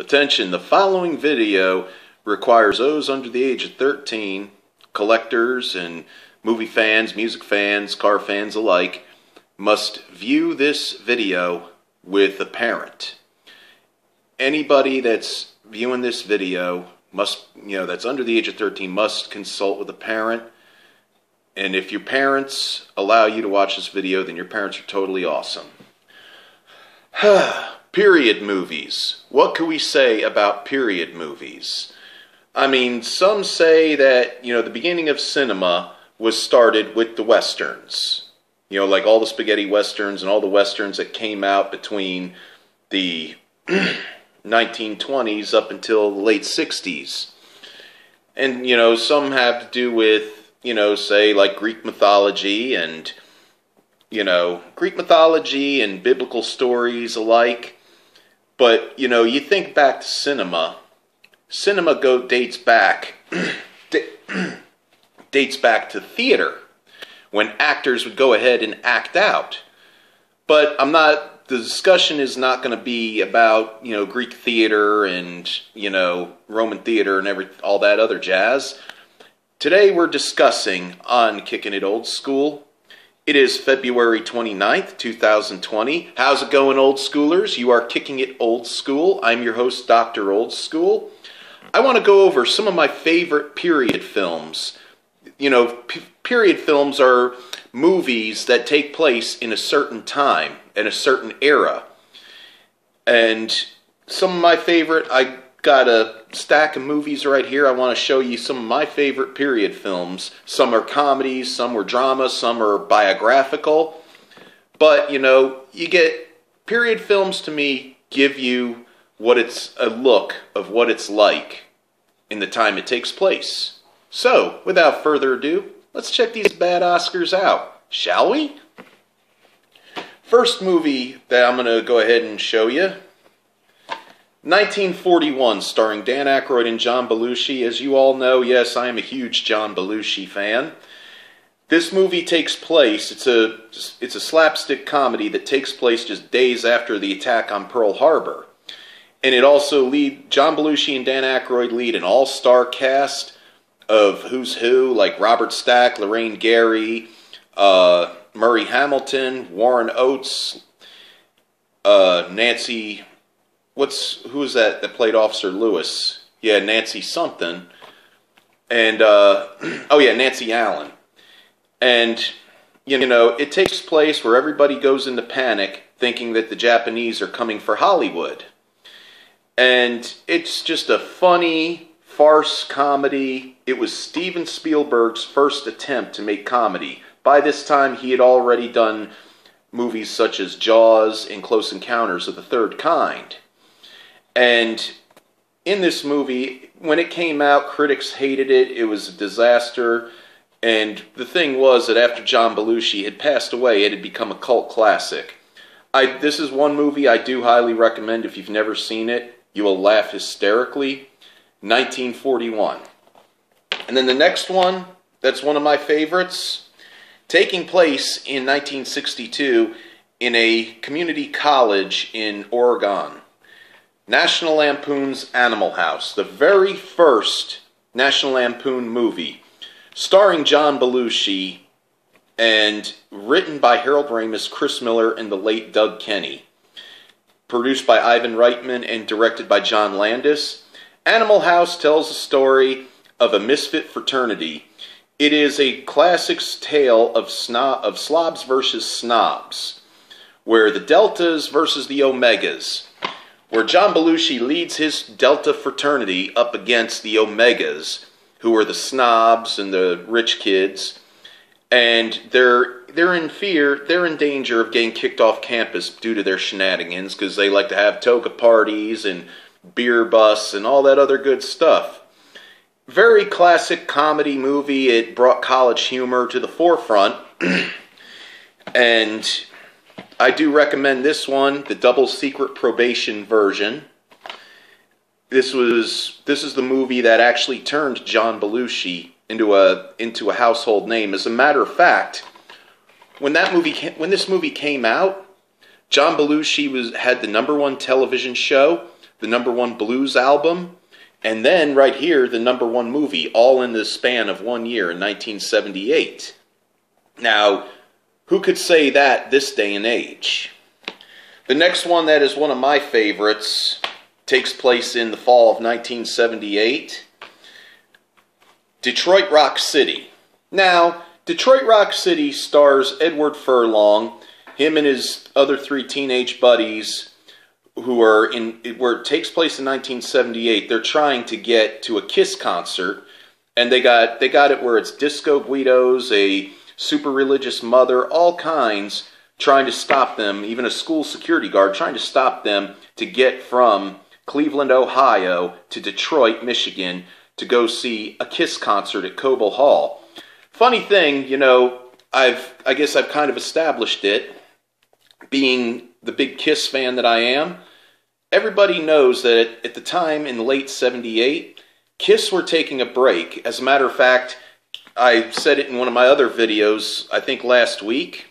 Attention, the following video requires those under the age of 13, collectors and movie fans, music fans, car fans alike, must view this video with a parent. Anybody that's viewing this video must, that's under the age of 13 must consult with a parent. And if your parents allow you to watch this video, then your parents are totally awesome. Period movies. What can we say about period movies? I mean, some say that, the beginning of cinema was started with the westerns. Like all the spaghetti westerns and all the westerns that came out between the 1920s up until the late 60s. And, some have to do with, say, like Greek mythology and, biblical stories alike. But, you think back to cinema. Cinema dates back to theater, when actors would go ahead and act out. But the discussion is not going to be about, Greek theater and, Roman theater and all that other jazz. Today we're discussing on Kickin' It Old School. It is February 29th, 2020. How's it going, old schoolers? You are Kicking It Old School. I'm your host, Dr. Old School. I want to go over some of my favorite period films. Period films are movies that take place in a certain time, in a certain era. And some of my favorite, I got a stack of movies right here. I want to show you some of my favorite period films. Some are comedies, some were drama, some are biographical. But, you get period films, to me, give you a look of what it's like in the time it takes place. So, without further ado, let's check these bad Oscars out, shall we? First movie that I'm going to go ahead and show you, 1941, starring Dan Aykroyd and John Belushi. As you all know, yes, I am a huge John Belushi fan. This movie takes place, it's a slapstick comedy that takes place just days after the attack on Pearl Harbor. And it also John Belushi and Dan Aykroyd lead an all-star cast of who's who, like Robert Stack, Lorraine Gary, Murray Hamilton, Warren Oates, Nancy... who is that played Officer Lewis? Yeah, Nancy something. And, Nancy Allen. And, it takes place where everybody goes into panic, thinking that the Japanese are coming for Hollywood. And it's just a funny farce comedy. It was Steven Spielberg's first attempt to make comedy. By this time, he had already done movies such as Jaws and Close Encounters of the Third Kind. And in this movie, when it came out, critics hated it. It was a disaster. And the thing was that after John Belushi had passed away, it had become a cult classic. This is one movie I do highly recommend. If you've never seen it, you will laugh hysterically. 1941. And then the next one, that's one of my favorites, taking place in 1962 in a community college in Oregon. National Lampoon's Animal House, the very first National Lampoon movie, starring John Belushi and written by Harold Ramis, Chris Miller, and the late Doug Kenny. Produced by Ivan Reitman and directed by John Landis. Animal House tells the story of a misfit fraternity. It is a classic tale of slobs versus snobs, where the Deltas versus the Omegas, where John Belushi leads his Delta fraternity up against the Omegas, who are the snobs and the rich kids, and they're in danger of getting kicked off campus due to their shenanigans, because they like to have toga parties and beer busts and all that other good stuff. Very classic comedy movie. It brought college humor to the forefront, and I do recommend this one, the Double Secret Probation version. This is the movie that actually turned John Belushi into a household name. As a matter of fact, when this movie came out, John Belushi had the #1 television show the #1 blues album, and then right here, the #1 movie, all in the span of 1 year in 1978. Now, who could say that this day and age? The next one that is one of my favorites takes place in the fall of 1978. Detroit Rock City. Now, Detroit Rock City stars Edward Furlong, him and his other 3 teenage buddies, who are in, where it takes place in 1978. They're trying to get to a Kiss concert, and they got it where it's Disco Guidos, a super religious mother, all kinds, trying to stop them, even a school security guard trying to stop them to get from Cleveland, Ohio to Detroit, Michigan to go see a Kiss concert at Cobo Hall. Funny thing, you know, I guess I've kind of established it, being the big Kiss fan that I am. Everybody knows that at the time in late 78, Kiss were taking a break. As a matter of fact, I said it in one of my other videos, I think last week.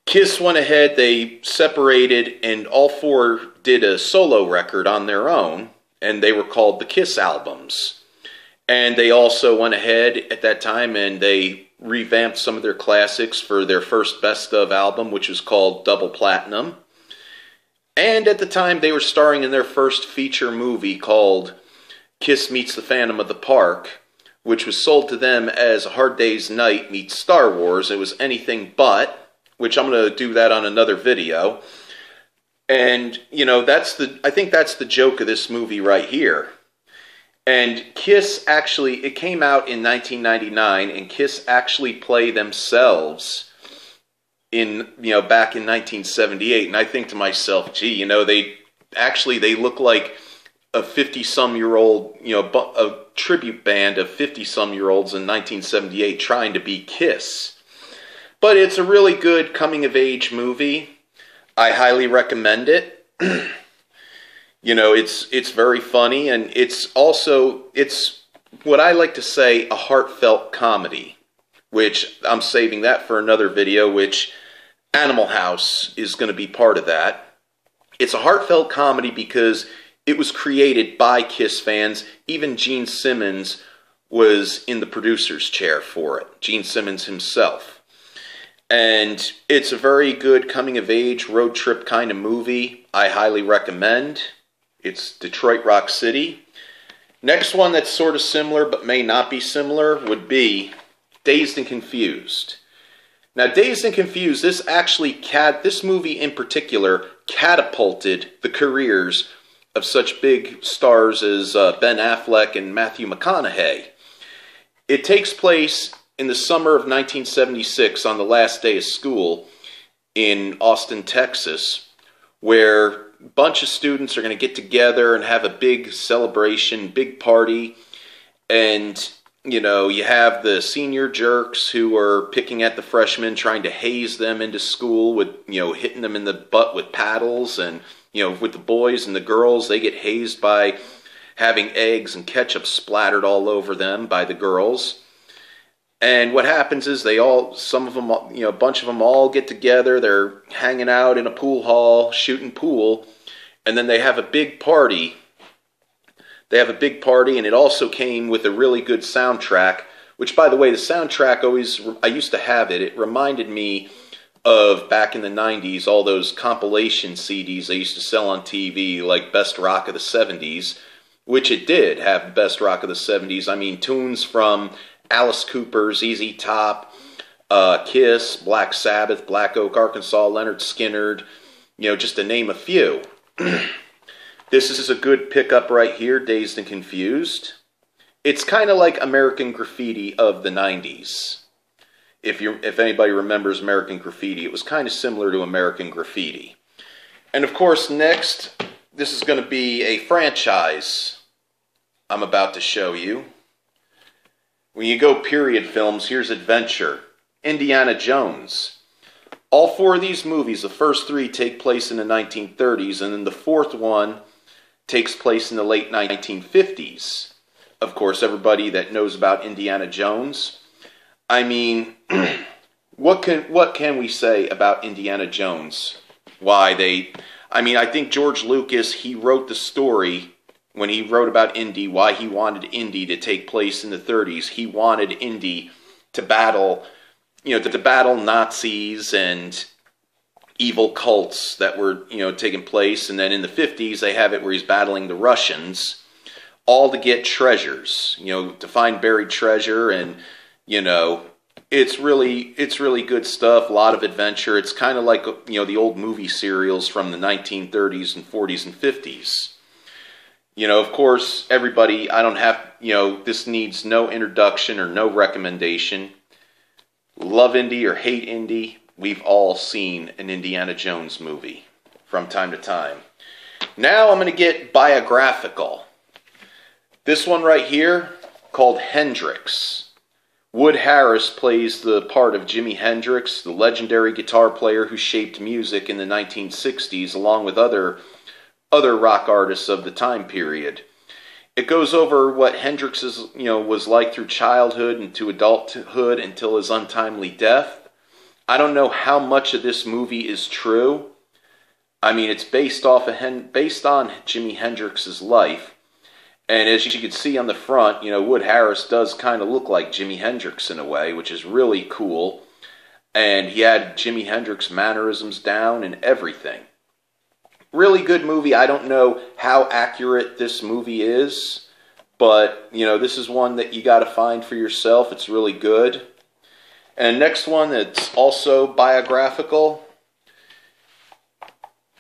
Kiss went ahead, they separated, and all 4 did a solo record on their own, and they were called the Kiss albums. And they also went ahead at that time and they revamped some of their classics for their first best of album, which was called Double Platinum. And at the time they were starring in their first feature movie called Kiss Meets the Phantom of the Park, which was sold to them as A Hard Day's Night meets Star Wars. It was anything but, which I'm going to do that on another video. And, you know, I think that's the joke of this movie right here. And Kiss actually, it came out in 1999, and Kiss actually play themselves in, you know, back in 1978. And I think to myself, gee, you know, they look like a 50-some-year-old, you know, a tribute band of 50-some-year-olds in 1978 trying to be Kiss. But it's a really good coming-of-age movie. I highly recommend it. You know, it's very funny, and it's what I like to say, a heartfelt comedy, which I'm saving that for another video, which Animal House is going to be part of that. It's a heartfelt comedy because it was created by Kiss fans. Even Gene Simmons was in the producer's chair for it, Gene Simmons himself. And it's a very good coming-of-age road trip kind of movie. I highly recommend. It's Detroit Rock City. Next one that's sort of similar but may not be similar would be Dazed and Confused. Now, Dazed and Confused, this movie in particular catapulted the careers of such big stars as Ben Affleck and Matthew McConaughey. It takes place in the summer of 1976 on the last day of school in Austin, Texas, where a bunch of students are going to get together and have a big celebration, big party. And, you know, you have the senior jerks who are picking at the freshmen, trying to haze them into school with, you know, hitting them in the butt with paddles. And, you know, with the boys and the girls, they get hazed by having eggs and ketchup splattered all over them by the girls. And what happens is some of them, you know, a bunch of them all get together. They're hanging out in a pool hall, shooting pool, and then they have a big party. They have a big party, and it also came with a really good soundtrack, which, by the way, the soundtrack I used to have it. It reminded me of back in the 90s, all those compilation CDs they used to sell on TV, like Best Rock of the 70s, which it did have Best Rock of the 70s. I mean, tunes from Alice Cooper, ZZ Top, Kiss, Black Sabbath, Black Oak, Arkansas, Leonard Skinner, you know, just to name a few. This is a good pickup right here, Dazed and Confused. It's kind of like American Graffiti of the 90s. If anybody remembers American Graffiti, it was kind of similar to American Graffiti. And of course, next, this is going to be a franchise I'm about to show you. When you go period films, here's Adventure, Indiana Jones. All 4 of these movies, the first 3 take place in the 1930s, and then the 4th one takes place in the late 1950s. Of course, everybody that knows about Indiana Jones. I mean, what can we say about Indiana Jones? I mean, I think George Lucas, he wrote the story when he wrote about Indy, why he wanted Indy to take place in the 30s. He wanted Indy to battle, to battle Nazis and evil cults that were, taking place. And then in the 50s, they have it where he's battling the Russians, all to get treasures, to find buried treasure. And, it's really good stuff, a lot of adventure. It's kind of like, the old movie serials from the 1930s and 40s and 50s. Of course, everybody, I don't have, this needs no introduction or no recommendation. Love Indy or hate Indy, we've all seen an Indiana Jones movie from time to time. Now I'm going to get biographical. This one right here, called Hendrix. Wood Harris plays the part of Jimi Hendrix, the legendary guitar player who shaped music in the 1960s, along with other rock artists of the time period. It goes over what Hendrix was like through childhood and to adulthood until his untimely death. I don't know how much of this movie is true. I mean, it's based on Jimi Hendrix's life. And as you can see on the front, Wood Harris does kind of look like Jimi Hendrix in a way, which is really cool. And he had Jimi Hendrix mannerisms down and everything. Really good movie. I don't know how accurate this movie is, but, this is one that you got to find for yourself. It's really good. And next one that's also biographical.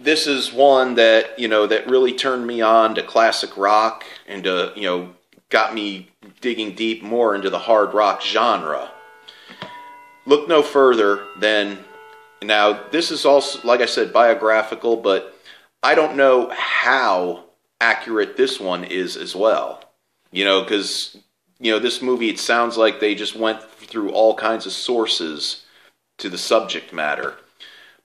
This is one that, that really turned me on to classic rock and, got me digging deep more into the hard rock genre. Look no further than, now this is also, like I said, biographical, but I don't know how accurate this one is as well. Because, this movie, it sounds like they just went through all kinds of sources to the subject matter.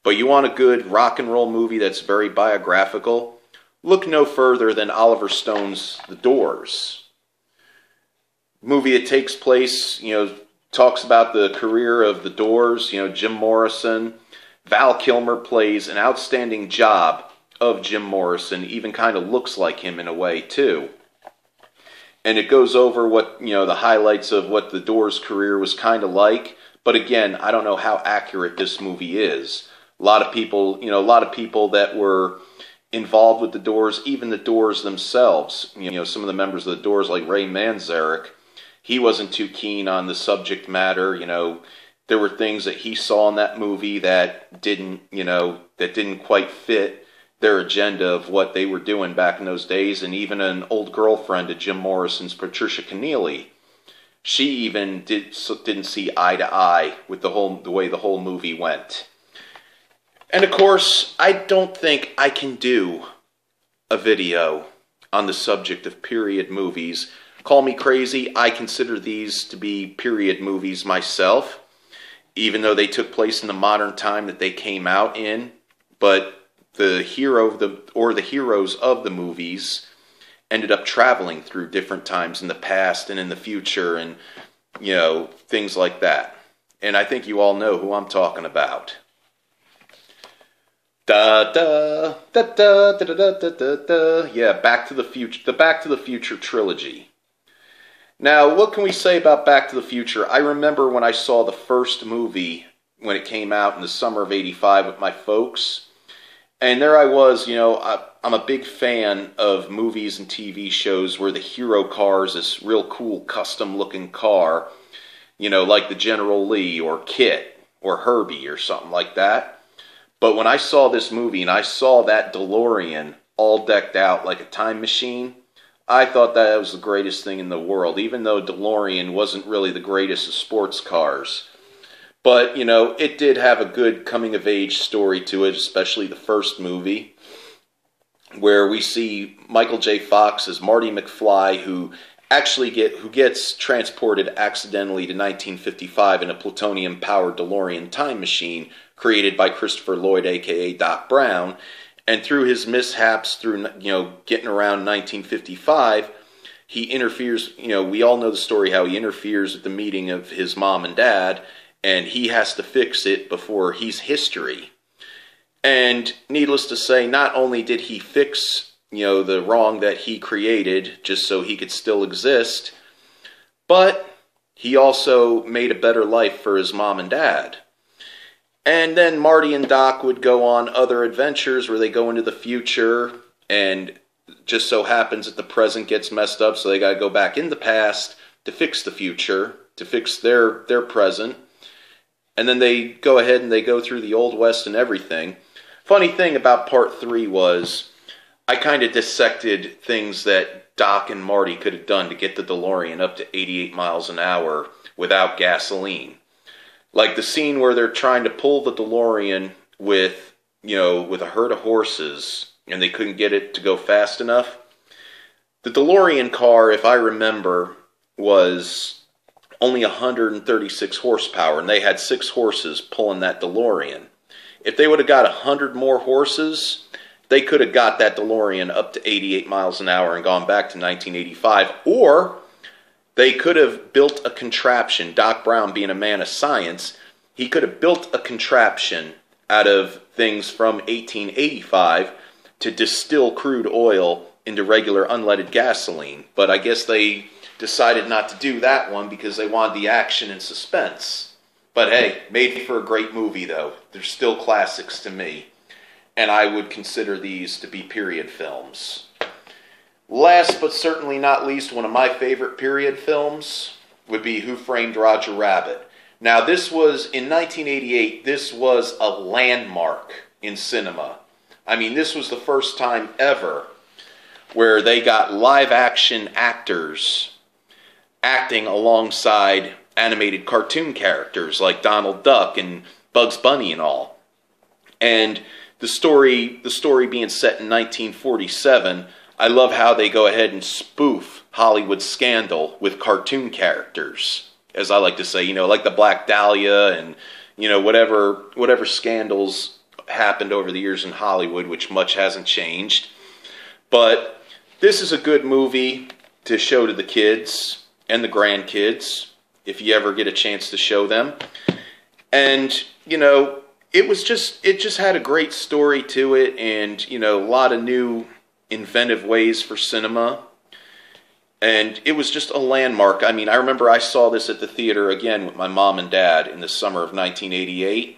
But you want a good rock and roll movie that's very biographical? Look no further than Oliver Stone's The Doors. Movie that takes place, talks about the career of The Doors, Jim Morrison. Val Kilmer plays an outstanding job of Jim Morrison, even kind of looks like him in a way too. And it goes over what, the highlights of what The Doors' career was kind of like. But again, I don't know how accurate this movie is. A lot of people, that were involved with the Doors, even the Doors themselves, some of the members of the Doors, like Ray Manzarek, he wasn't too keen on the subject matter. There were things that he saw in that movie that didn't quite fit their agenda of what they were doing back in those days. And even an old girlfriend of Jim Morrison's, Patricia Keneally, she even didn't see eye to eye with the way the whole movie went. And of course, I don't think I can do a video on the subject of period movies. Call me crazy, I consider these to be period movies myself, even though they took place in the modern time that they came out in. But the heroes of the movies ended up traveling through different times in the past and in the future, and things like that. And I think you all know who I'm talking about. Da da da da da da da da da. Yeah, Back to the Future. The Back to the Future trilogy. Now, what can we say about Back to the Future? I remember when I saw the first movie when it came out in the summer of '85 with my folks, and there I was. I'm a big fan of movies and TV shows where the hero car is this real cool, custom-looking car, like the General Lee or Kit or Herbie or something like that. But when I saw this movie and I saw that DeLorean all decked out like a time machine, I thought that was the greatest thing in the world, even though DeLorean wasn't really the greatest of sports cars. But, it did have a good coming-of-age story to it, especially the first movie, where we see Michael J. Fox as Marty McFly, who gets transported accidentally to 1955 in a plutonium-powered DeLorean time machine created by Christopher Lloyd, a.k.a. Doc Brown. And through his mishaps, through, getting around 1955, he interferes, we all know the story how he interferes with the meeting of his mom and dad, and he has to fix it before he's history. And needless to say, not only did he fix, the wrong that he created just so he could still exist, but he also made a better life for his mom and dad. And then Marty and Doc would go on other adventures where they go into the future, and just so happens that the present gets messed up, so they got to go back in the past to fix the future, to fix their present. And then they go ahead and they go through the Old West and everything. Funny thing about part 3 was I kind of dissected things that Doc and Marty could have done to get the DeLorean up to 88 miles an hour without gasoline. Like the scene where they're trying to pull the DeLorean with a herd of horses and they couldn't get it to go fast enough. The DeLorean car, if I remember, was only 136 horsepower, and they had 6 horses pulling that DeLorean. If they would have got 100 more horses, they could have got that DeLorean up to 88 miles an hour and gone back to 1985. Or they could have built a contraption. Doc Brown, being a man of science, he could have built a contraption out of things from 1885 to distill crude oil into regular unleaded gasoline. But I guess they decided not to do that one because they wanted the action and suspense. But hey, made for a great movie though. They're still classics to me. And I would consider these to be period films. Last but certainly not least, one of my favorite period films would be Who Framed Roger Rabbit. Now this was, in 1988, this was a landmark in cinema. I mean, this was the first time ever where they got live action actors acting alongside animated cartoon characters like Donald Duck and Bugs Bunny and all. And the story being set in 1947, I love how they go ahead and spoof Hollywood scandal with cartoon characters, as I like to say, like the Black Dahlia and, whatever scandals happened over the years in Hollywood, which much hasn't changed. But this is a good movie to show to the kids and the grandkids, if you ever get a chance to show them. And, it just had a great story to it, and, a lot of new inventive ways for cinema. And it was just a landmark. I mean, I remember I saw this at the theater again with my mom and dad in the summer of 1988.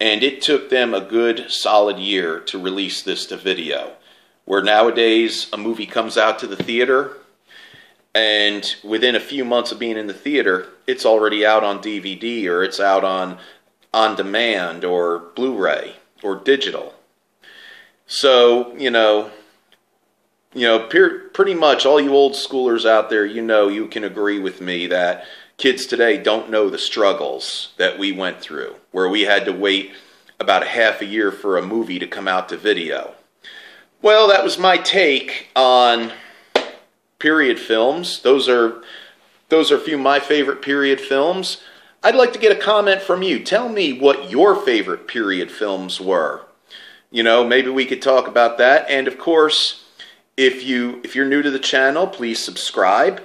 And it took them a good solid year to release this to video. Where nowadays a movie comes out to the theater, and within a few months of being in the theater, it's already out on DVD, or it's out on demand, or Blu-ray, or digital. So, pretty much all you old schoolers out there, you can agree with me that kids today don't know the struggles that we went through, where we had to wait about a half a year for a movie to come out to video. Well, that was my take on period films. Those are a few of my favorite period films. I'd like to get a comment from you. Tell me what your favorite period films were. Maybe we could talk about that. And of course, if you're new to the channel, please subscribe,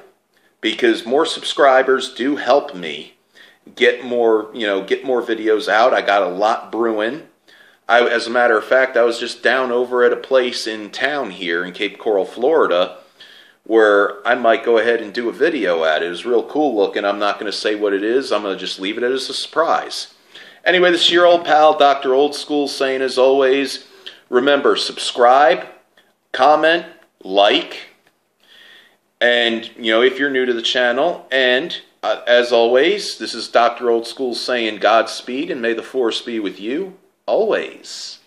because more subscribers do help me get more videos out. I got a lot brewing. As a matter of fact, I was just down over at a place in town here in Cape Coral, Florida, where I might go ahead and do a video at it. It was real cool looking. I'm not going to say what it is. I'm going to just leave it as a surprise. Anyway, this is your old pal, Dr. Old School, saying as always, remember, subscribe, comment, like, and, if you're new to the channel, and as always, this is Dr. Old School saying Godspeed, and may the force be with you always.